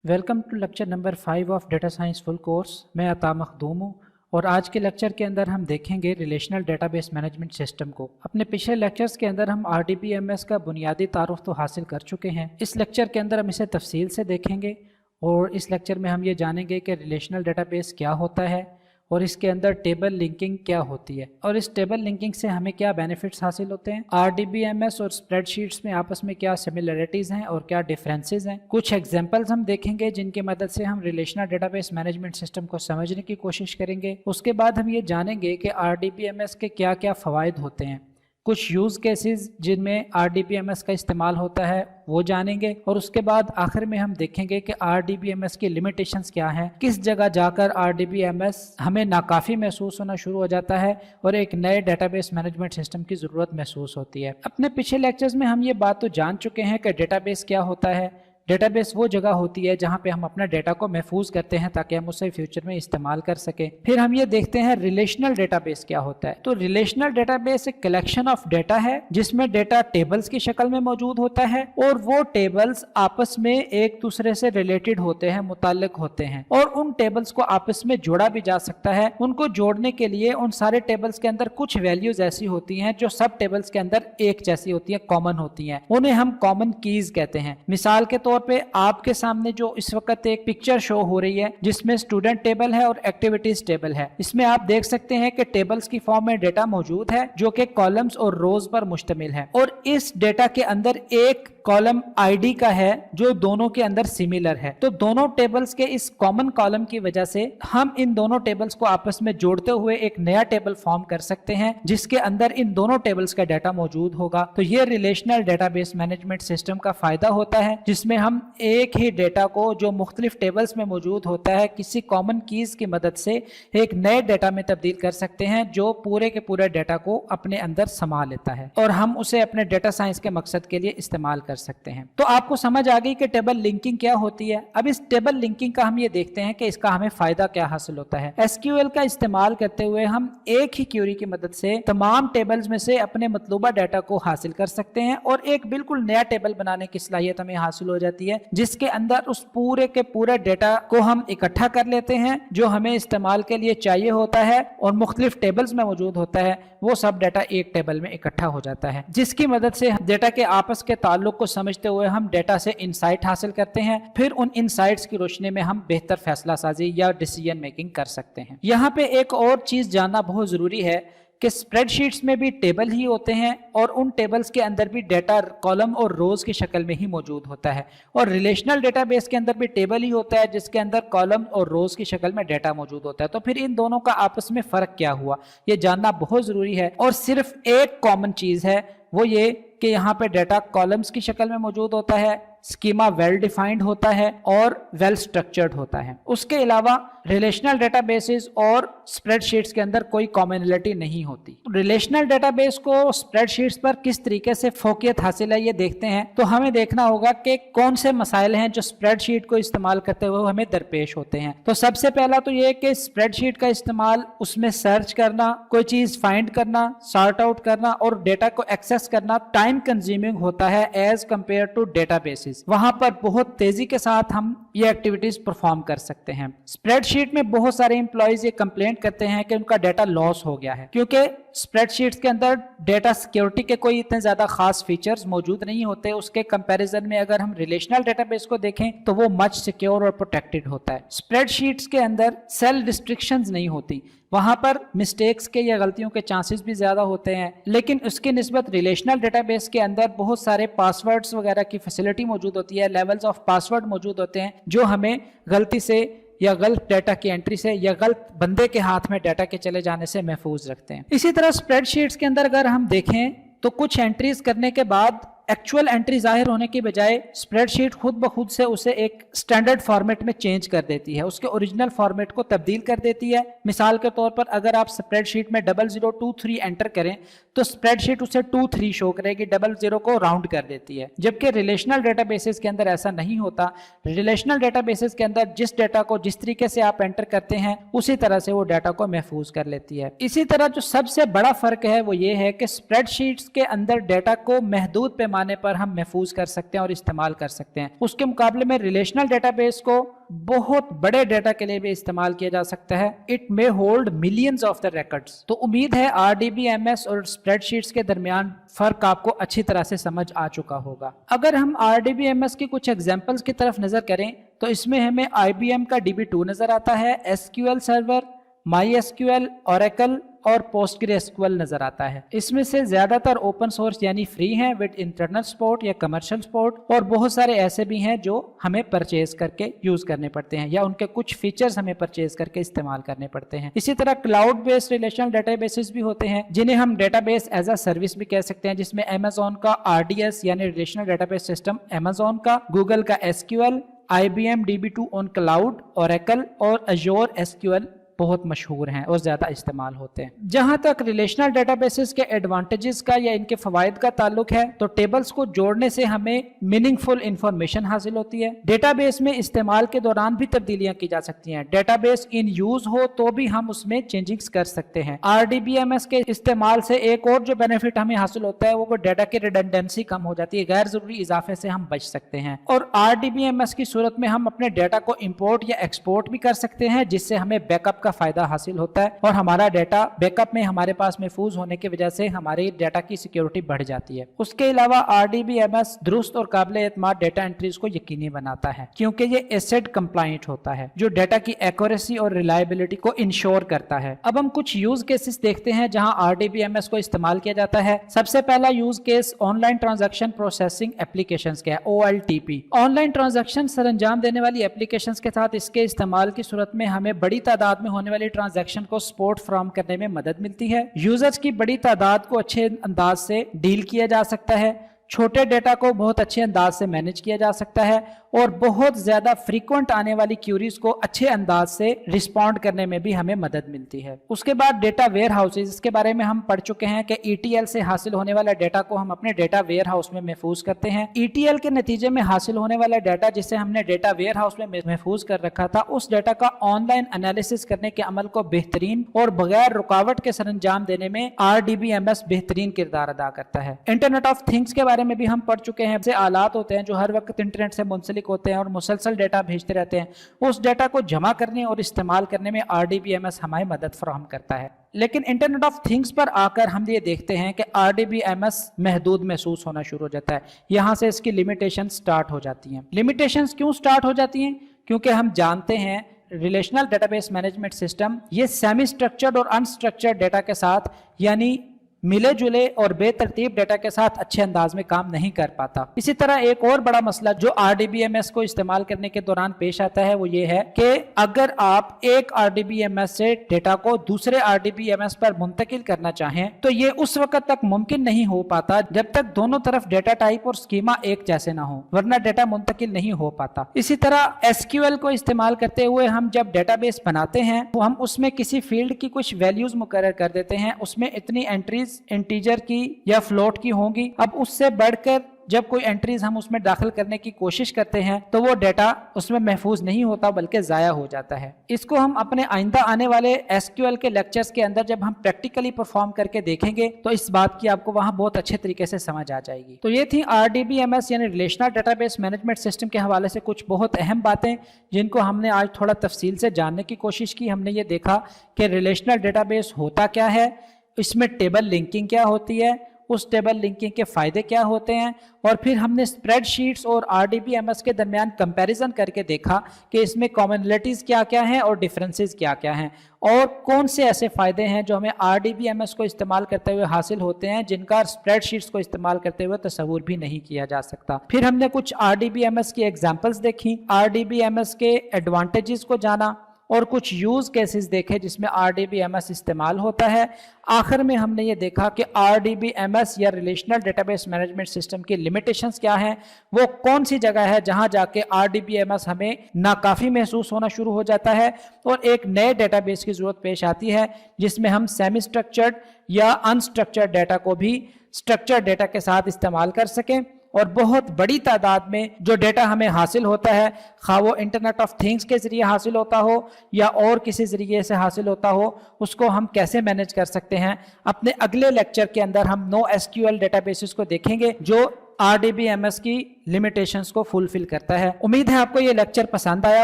Welcome to lecture number 5 of data science full course. मैं अता मखदूम हूँ और आज के लेक्चर के अंदर हम देखेंगे रिलेशनल डेटाबेस मैनेजमेंट सिस्टम को। अपने पिछले लेक्चर्स के अंदर हम RDBMS का बुनियादी तारुफ तो हासिल कर चुके हैं। इस लेक्चर के अंदर हम इसे तफसील से देखेंगे और इस लेक्चर में हम ये जानेंगे कि रिलेशनल डेटाबेस क्या होता है और इसके अंदर टेबल लिंकिंग क्या होती है और इस टेबल लिंकिंग से हमें क्या बेनिफिट्स हासिल होते हैं। RDBMS और स्प्रेडशीट्स में आपस में क्या सिमिलरिटीज़ हैं और क्या डिफरेंसेस हैं। कुछ एग्जांपल्स हम देखेंगे जिनकी मदद से हम रिलेशनल डेटाबेस मैनेजमेंट सिस्टम को समझने की कोशिश करेंगे। उसके बाद हम ये जानेंगे कि RDBMS के क्या क्या फ़वाइद होते हैं। कुछ यूज़ केसेस जिनमें RDBMS का इस्तेमाल होता है वो जानेंगे और उसके बाद आखिर में हम देखेंगे कि RDBMS की लिमिटेशंस क्या हैं, किस जगह जाकर RDBMS हमें नाकाफ़ी महसूस होना शुरू हो जाता है और एक नए डेटाबेस मैनेजमेंट सिस्टम की ज़रूरत महसूस होती है। अपने पिछले लेक्चर्स में हम ये बात तो जान चुके हैं कि डेटाबेस क्या होता है। डेटाबेस वो जगह होती है जहाँ पे हम अपना डेटा को महफूज करते हैं ताकि हम उसे फ्यूचर में इस्तेमाल कर सकें। फिर हम ये देखते हैं रिलेशनल डेटाबेस क्या होता है। तो रिलेशनल डेटाबेस एक कलेक्शन ऑफ डेटा है जिसमें डेटा टेबल्स की शक्ल में मौजूद होता है और वो टेबल्स आपस में एक दूसरे से रिलेटेड होते हैं, मुताल्लिक होते हैं और उन टेबल्स को आपस में जोड़ा भी जा सकता है। उनको जोड़ने के लिए उन सारे टेबल्स के अंदर कुछ वैल्यूज ऐसी होती हैं जो सब टेबल्स के अंदर एक जैसी होती है, कॉमन होती हैं। उन्हें हम कॉमन कीज कहते हैं। मिसाल के तौर पे आपके सामने जो इस वक्त एक पिक्चर शो हो रही है जिसमें स्टूडेंट टेबल है और एक्टिविटीज टेबल है। इसमें आप देख सकते हैं कि टेबल्स की फॉर्म में डेटा मौजूद है जो कि कॉलम्स और रोज पर मुश्तमिल है और इस डेटा के अंदर एक कॉलम आईडी का है जो दोनों के अंदर सिमिलर है। तो दोनों टेबल्स के इस कॉमन कॉलम की वजह से हम इन दोनों टेबल्स को आपस में जोड़ते हुए एक नया टेबल फॉर्म कर सकते हैं जिसके अंदर इन दोनों टेबल्स का डाटा मौजूद होगा। तो ये रिलेशनल डेटाबेस मैनेजमेंट सिस्टम का फायदा होता है जिसमें हम एक ही डेटा को जो मुख्तलिफ टेबल्स में मौजूद होता है किसी कॉमन कीज की मदद से एक नए डेटा में तब्दील कर सकते हैं जो पूरे के पूरे डेटा को अपने अंदर समा लेता है और हम उसे अपने डेटा साइंस के मकसद के लिए इस्तेमाल कर सकते हैं। तो आपको समझ आ गई कि टेबल लिंकिंग क्या होती है। अब इस टेबल लिंकिंग का हम ये देखते हैं कि इसका हमें फायदा क्या हासिल होता है। SQL का इस्तेमाल करते हुए हम एक ही क्वेरी की मदद से तमाम टेबल्स में से अपने मतलूबा डाटा को हासिल कर सकते हैं और एक बिल्कुल नया टेबल बनाने की सलाहियत हमें हासिल हो जाती है जिसके अंदर उस पूरे के पूरे डेटा को हम इकट्ठा कर लेते हैं जो हमें इस्तेमाल के लिए चाहिए होता है और मुख्तलिफ टेबल्स में मौजूद होता है। वो सब डेटा एक टेबल में इकट्ठा हो जाता है जिसकी मदद से डेटा के आपस के ताल्लुक को समझते हुए हम डेटा से इंसाइट हासिल करते हैं। फिर उन इंसाइट्स की रोशनी में हम बेहतर फैसला साजी या डिसीजन मेकिंग कर सकते हैं। यहाँ पे एक और चीज जानना बहुत जरूरी है कि स्प्रेडशीट्स में भी टेबल ही होते हैं और उन टेबल्स के अंदर भी डेटा कॉलम और रोज की शक्ल में ही मौजूद होता है और रिलेशनल डेटाबेस के अंदर भी टेबल ही होता है जिसके अंदर कॉलम और रोज की शक्ल में डेटा मौजूद होता है। तो फिर इन दोनों का आपस में फर्क क्या हुआ ये जानना बहुत जरूरी है और सिर्फ एक कॉमन चीज है वो ये कि यहाँ पे डेटा कॉलम्स की शक्ल में मौजूद होता है, स्कीमा वेल डिफाइंड होता है और वेल स्ट्रक्चर्ड होता है। उसके अलावा रिलेशनल डेटाबेसेस और स्प्रेडशीट्स के अंदर कोई कॉमनैलिटी नहीं होती। रिलेशनल डेटाबेस को स्प्रेडशीट्स पर किस तरीके से फोकियत हासिल है ये देखते हैं। तो हमें देखना होगा कि कौन से मसाइल हैं जो स्प्रेडशीट को इस्तेमाल करते हुए हमें दरपेश होते हैं। तो सबसे पहला तो ये कि स्प्रेडशीट का इस्तेमाल उसमें सर्च करना, कोई चीज फाइंड करना, सॉर्ट आउट करना और डेटा को एक्सेस करना टाइम कंज्यूमिंग होता है एज कंपेयर टू डेटाबेसेस। वहां पर बहुत तेजी के साथ हम ये एक्टिविटीज परफॉर्म कर सकते हैं। स्प्रेडशीट में बहुत सारे एम्प्लॉइज ये कंप्लेंट करते हैं कि उनका डेटा लॉस हो गया है क्योंकि स्प्रेडशीट्स के अंदर डेटा सिक्योरिटी के कोई इतने ज्यादा खास फीचर्स मौजूद नहीं होते। उसके कंपैरिजन में अगर हम रिलेशनल डेटाबेस को देखें तो वो मच सिक्योर और प्रोटेक्टेड होता है। स्प्रेडशीट्स के अंदर सेल रिस्ट्रिक्शंस नहीं होती, वहां पर मिस्टेक्स के या गलतियों के चांसेस भी ज्यादा होते हैं, लेकिन उसकी निस्बत रिलेशनल डेटाबेस के अंदर बहुत सारे पासवर्ड्स वगैरह की फैसिलिटी मौजूद होती है, लेवल्स ऑफ पासवर्ड मौजूद होते हैं जो हमें गलती से या गलत डेटा की एंट्री से या गलत बंदे के हाथ में डेटा के चले जाने से महफूज रखते हैं। इसी तरह स्प्रेडशीट्स के अंदर अगर हम देखें तो कुछ एंट्रीज करने के बाद एक्चुअल एंट्री जाहिर होने की बजाय स्प्रेडशीट खुद ब खुद से उसे एक स्टैंडर्ड फॉर्मेट में चेंज कर देती है, उसके ओरिजिनल फॉर्मेट को तब्दील कर देती है। मिसाल के तौर पर अगर आप स्प्रेडशीट में 0023 एंटर करें तो स्प्रेडशीट उसे 23 शो करेगी, 00 को राउंड कर देती है। जबकि रिलेशनल डेटाबेसेस के अंदर ऐसा नहीं होता। रिलेशनल डेटाबेसेस के अंदर जिस डेटा को जिस तरीके से आप एंटर करते हैं उसी तरह से वो डेटा को महफूज कर लेती है। इसी तरह जो सबसे बड़ा फर्क है वो ये है कि स्प्रेडशीट्स के अंदर डेटा को महदूद पैमाने पैमाने पर हम महफूज कर सकते हैं और इस्तेमाल कर सकते हैं। उसके मुकाबले में रिलेशनल डेटाबेस को बहुत बड़े डेटा के लिए भी इस्तेमाल किया जा सकता है। It may hold millions of the records. तो उम्मीद है RDBMS और स्प्रेडशीट्स के दरमियान फर्क आपको अच्छी तरह से समझ आ चुका होगा। अगर हम RDBMS की कुछ एग्जांपल्स की तरफ नजर करें तो इसमें हमें IBM का DB2 नजर आता है, SQL सर्वर, MySQL, Oracle और PostgreSQL नजर आता है। इसमें से ज्यादातर ओपन सोर्स यानी फ्री हैं विद इंटरनल सपोर्ट या कमर्शियल सपोर्ट, और बहुत सारे ऐसे भी हैं जो हमें परचेज करके यूज करने पड़ते हैं या उनके कुछ फीचर्स हमें परचेज करके इस्तेमाल करने पड़ते हैं। इसी तरह क्लाउड बेस्ड रिलेशनल डेटाबेसेस भी होते हैं जिन्हें हम डेटाबेस एज अ सर्विस भी कह सकते हैं, जिसमें Amazon का RDS यानी रिलेशनल डेटाबेस सिस्टम Amazon का, गूगल का SQL, IBM DB2 on cloud, Oracle और Azure SQL बहुत मशहूर हैं और ज्यादा इस्तेमाल होते हैं। जहां तक रिलेशनल डेटाबेसेस के एडवांटेजेस का या इनके फवायद का ताल्लुक है तो टेबल्स को जोड़ने से हमें मीनिंगफुल इंफॉर्मेशन हासिल होती है। डेटाबेस में इस्तेमाल के दौरान भी तब्दीलियां की जा सकती हैं। डेटाबेस इन यूज हो तो भी हम उसमें चेंजिंग्स कर सकते हैं। RDBMS के इस्तेमाल से एक और जो बेनिफिट हमें हासिल होता है वो डाटा की रिडंडेंसी कम हो जाती है, गैर जरूरी इजाफे से हम बच सकते हैं। और RDBMS की सूरत में हम अपने डाटा को इंपोर्ट या एक्सपोर्ट भी कर सकते हैं, जिससे हमें बैकअप का फायदा हासिल होता है और हमारा डाटा बैकअप में हमारे पास महफूज होने की वजह से हमारे डाटा की सिक्योरिटी बढ़ जाती है। उसके अलावा RDBMS दुरुस्त और काबिल एतमाद डाटा एंट्रीज को यकीनी बनाता है क्योंकि ये एसिड कंप्लाइंट होता है जो डाटा की एक्यूरेसी और रिलायबिलिटी को इंश्योर करता है। अब हम कुछ यूज केसेस देखते हैं जहां RDBMS को इस्तेमाल किया जाता है। सबसे पहला use case online transaction processing applications का है, OLTP। ऑनलाइन ट्रांजैक्शन सर अंजाम देने वाली एप्लीकेशंस के साथ इसके इस्तेमाल की सूरत में हमें बड़ी तादाद में होने वाली ट्रांजैक्शन को सपोर्ट फराहम करने में मदद मिलती है। यूजर्स की बड़ी तादाद को अच्छे अंदाज से डील किया जा सकता है, छोटे डेटा को बहुत अच्छे अंदाज से मैनेज किया जा सकता है और बहुत ज्यादा फ्रीक्वेंट आने वाली क्यूरीज को अच्छे अंदाज से रिस्पॉन्ड करने में भी हमें मदद मिलती है। उसके बाद डेटा वेयर हाउसेज, इसके बारे में हम पढ़ चुके हैं कि ETL से हासिल होने वाला डाटा को हम अपने डेटा वेयर हाउस में महफूज करते हैं। ETL के नतीजे में हासिल होने वाला डाटा जिसे हमने डेटा वेयर हाउस में महफूज कर रखा था, उस डाटा का ऑनलाइन एनालिसिस करने के अमल को बेहतरीन और बगैर रुकावट के सरंजाम देने में RDBMS बेहतरीन किरदार अदा करता है। इंटरनेट ऑफ थिंग्स के बारे में भी हम पढ़ चुके हैं। ऐसे आलात होते हैं जो हर वक्त इंटरनेट से मुंसलिक होते हैं और मुसलसल डेटा भेजते रहते हैं। उस डेटा को जमा करने और इस्तेमाल करने में RDBMS हमारी मदद फराहम करता है। लेकिन इंटरनेट ऑफ थिंग्स पर आकर हम ये देखते हैं कि RDBMS महदूद महसूस होना शुरू हो जाता है। यहां से इसकी लिमिटेशन स्टार्ट हो जाती हैं। लिमिटेशंस क्यों स्टार्ट हो जाती हैं? क्योंकि हम जानते हैं रिलेशनल डेटाबेस मैनेजमेंट सिस्टम ये सेमी स्ट्रक्चर्ड और अनस्ट्रक्चर्ड डेटा के साथ यानी मिले जुले और बेतरतीब डेटा के साथ अच्छे अंदाज में काम नहीं कर पाता। इसी तरह एक और बड़ा मसला जो RDBMS को इस्तेमाल करने के दौरान पेश आता है वो ये है कि अगर आप एक RDBMS से डेटा को दूसरे RDBMS पर मुंतकिल करना चाहें तो ये उस वक्त तक मुमकिन नहीं हो पाता जब तक दोनों तरफ डेटा टाइप और स्कीमा एक जैसे ना हो, वरना डेटा मुंतकिल नहीं हो पाता। इसी तरह SQL को इस्तेमाल करते हुए हम जब डेटाबेस बनाते हैं तो हम उसमें किसी फील्ड की कुछ वैल्यूज मुकर्रर कर देते हैं, उसमें इतनी एंट्रीज इंटीजर की या फ्लोट की होंगी। अब उससे बढ़कर जब कोई एंट्रीज हम उसमें दाखिल करने की कोशिश करते हैं तो वो डेटा उसमें महफूज नहीं होता बल्कि जाया हो जाता है। इसको हम अपने आइंदा आने वाले SQL के लेक्चर्स के अंदर जब हम प्रैक्टिकली परफॉर्म करके देखेंगे तो इस बात की आपको वहां बहुत अच्छे तरीके से समझ आ जाएगी। तो ये थी RDBMS यानी रिलेशनल डेटाबेस मैनेजमेंट सिस्टम के हवाले से कुछ बहुत अहम बातें जिनको हमने आज थोड़ा तफसील से जानने की कोशिश की। हमने ये देखा कि रिलेशनल डेटाबेस होता क्या है, इसमें टेबल लिंकिंग क्या होती है, उस टेबल लिंकिंग के फायदे क्या होते हैं, और फिर हमने स्प्रेडशीट्स और RDBMS के दरमियान कंपैरिजन करके देखा कि इसमें कॉमनलिटीज क्या क्या हैं और डिफरेंसेस क्या क्या हैं और कौन से ऐसे फायदे हैं जो हमें RDBMS को इस्तेमाल करते हुए हासिल होते हैं जिनका स्प्रेडशीट्स को इस्तेमाल करते हुए तस्वुर भी नहीं किया जा सकता। फिर हमने कुछ RDBMS की एग्जांपल्स देखी, RDBMS के एडवांटेजेस को जाना और कुछ यूज केसेस देखे जिसमें RDBMS इस्तेमाल होता है। आखिर में हमने ये देखा कि RDBMS या रिलेशनल डेटाबेस मैनेजमेंट सिस्टम की लिमिटेशंस क्या हैं, वो कौन सी जगह है जहां जाके RDBMS हमें नाकाफी महसूस होना शुरू हो जाता है और एक नए डेटाबेस की जरूरत पेश आती है जिसमें हम सेमी स्ट्रक्चर्ड या अनस्ट्रक्चर्ड डाटा को भी स्ट्रक्चर्ड डाटा के साथ इस्तेमाल कर सकें। और बहुत बड़ी तादाद में जो डेटा हमें हासिल होता है, खा वो इंटरनेट ऑफ थिंग्स के जरिए हासिल होता हो या और किसी जरिए से हासिल होता हो, उसको हम कैसे मैनेज कर सकते हैं। अपने अगले लेक्चर के अंदर हम NoSQL डेटाबेसेस को देखेंगे जो RDBMS की लिमिटेशंस को फुलफिल करता है। उम्मीद है आपको ये लेक्चर पसंद आया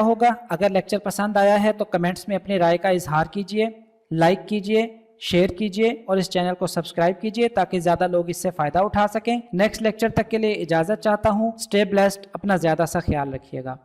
होगा। अगर लेक्चर पसंद आया है तो कमेंट्स में अपनी राय का इजहार कीजिए, लाइक कीजिए, शेयर कीजिए और इस चैनल को सब्सक्राइब कीजिए ताकि ज़्यादा लोग इससे फ़ायदा उठा सकें। नेक्स्ट लेक्चर तक के लिए इजाज़त चाहता हूँ। स्टे ब्लेस्ड, अपना ज़्यादा सा ख्याल रखिएगा।